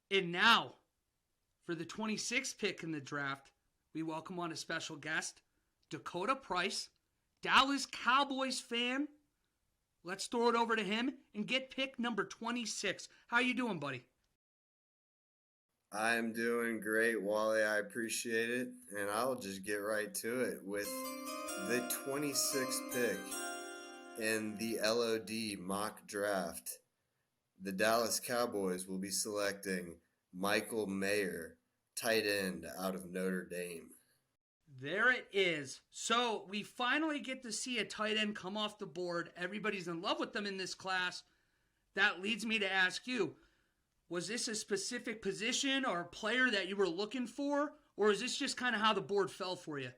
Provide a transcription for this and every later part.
And now, for the 26th pick in the draft, we welcome on a special guest, Dakota Price, Dallas Cowboys fan. Let's throw it over to him and get pick number 26. How you doing, buddy? I'm doing great, Wally. I appreciate it. And I'll just get right to it with the 26th pick in the LOD mock draft. The Dallas Cowboys will be selecting Michael Mayer, tight end out of Notre Dame. There it is. So we finally get to see a tight end come off the board. Everybody's in love with them in this class. That leads me to ask you, was this a specific position or player that you were looking for? Or is this just kind of how the board fell for you?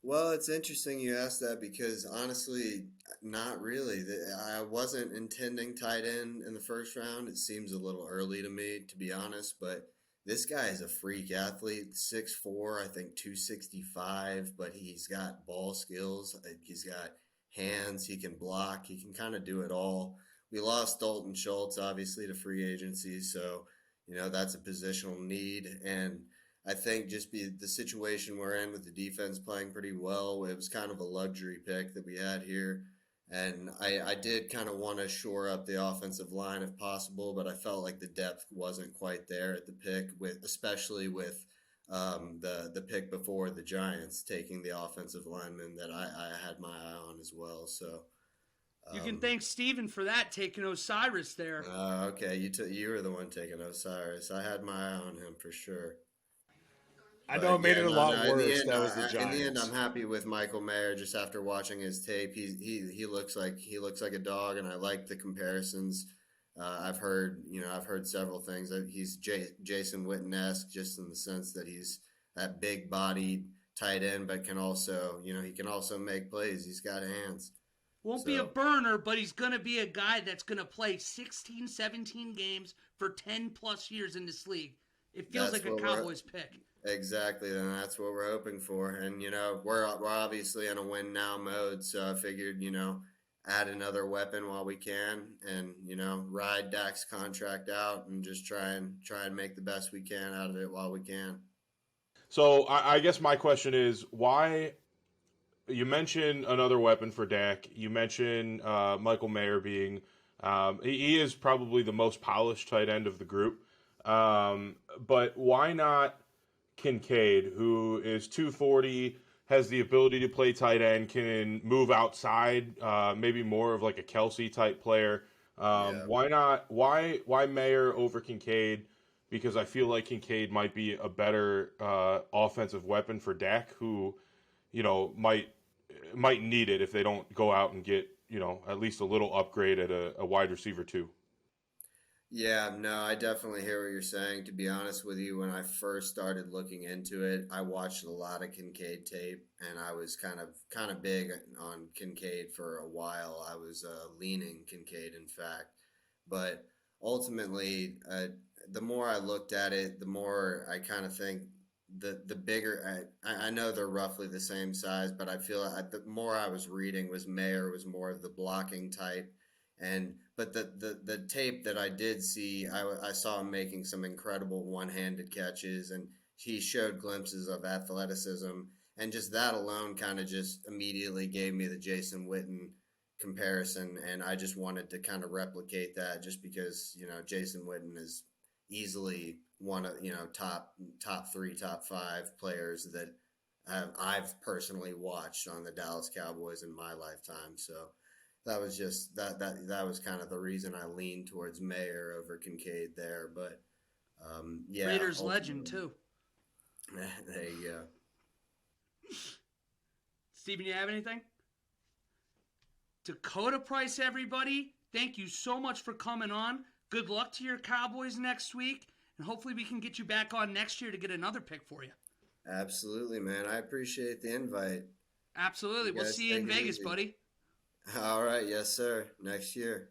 Well, it's interesting you asked that because honestly, not really. I wasn't intending tight end in the first round. It seems a little early to me, to be honest, but this guy is a freak athlete, 6'4", I think 265, but he's got ball skills. He's got hands. He can block. He can kind of do it all. We lost Dalton Schultz, obviously, to free agency, so, that's a positional need. And I think just the situation we're in with the defense playing pretty well, it was kind of a luxury pick that we had here. And I did kind of want to shore up the offensive line if possible, but I felt like the depth wasn't quite there at the pick, especially with the pick before the Giants taking the offensive lineman that I had my eye on as well. So you can thank Steven for that, taking Osiris there. Okay, you were the one taking Osiris. I had my eye on him for sure. I know it made it a lot worse. That was the Giants. In the end, I'm happy with Michael Mayer. Just after watching his tape, he looks like a dog, and I like the comparisons. I've heard several things. He's Jason Witten-esque, just in the sense that he's that big-bodied tight end, but can also make plays. He's got hands. Won't be a burner, but he's going to be a guy that's going to play 16, 17 games for 10-plus years in this league. It feels like a Cowboys pick. Exactly, and that's what we're hoping for. And, we're obviously in a win-now mode, so I figured, add another weapon while we can and, ride Dak's contract out and just try and make the best we can out of it while we can. So I guess my question is, why – you mentioned another weapon for Dak. You mentioned Michael Mayer being he is probably the most polished tight end of the group. But why not Kincaid, who is 240, has the ability to play tight end, can move outside, maybe more of like a Kelsey type player. Why not? Why Mayer over Kincaid? Because I feel like Kincaid might be a better offensive weapon for Dak, who, might need it if they don't go out and get, at least a little upgrade at a wide receiver too. Yeah, no, I definitely hear what you're saying. To be honest with you, when I first started looking into it, I watched a lot of Kincaid tape, and I was kind of big on Kincaid for a while. I was leaning Kincaid, in fact. But ultimately, the more I looked at it, the more I kind of think the bigger I know they're roughly the same size, but I feel the more I was reading was Mayer was more of the blocking type. But the tape that I did see, I saw him making some incredible one-handed catches, and he showed glimpses of athleticism, and just that alone kind of just immediately gave me the Jason Witten comparison, and I just wanted to kind of replicate that, just because Jason Witten is easily one of top 3, top 5 players that I've personally watched on the Dallas Cowboys in my lifetime. So that was just that was kind of the reason I leaned towards Mayer over Kincaid there. But Raiders legend too. There you go. Steven, you have anything? Dakota Price, everybody, thank you so much for coming on. Good luck to your Cowboys next week, and hopefully we can get you back on next year to get another pick for you. Absolutely, man. I appreciate the invite. Absolutely. We'll see you in Vegas, buddy. All right. Yes, sir. Next year.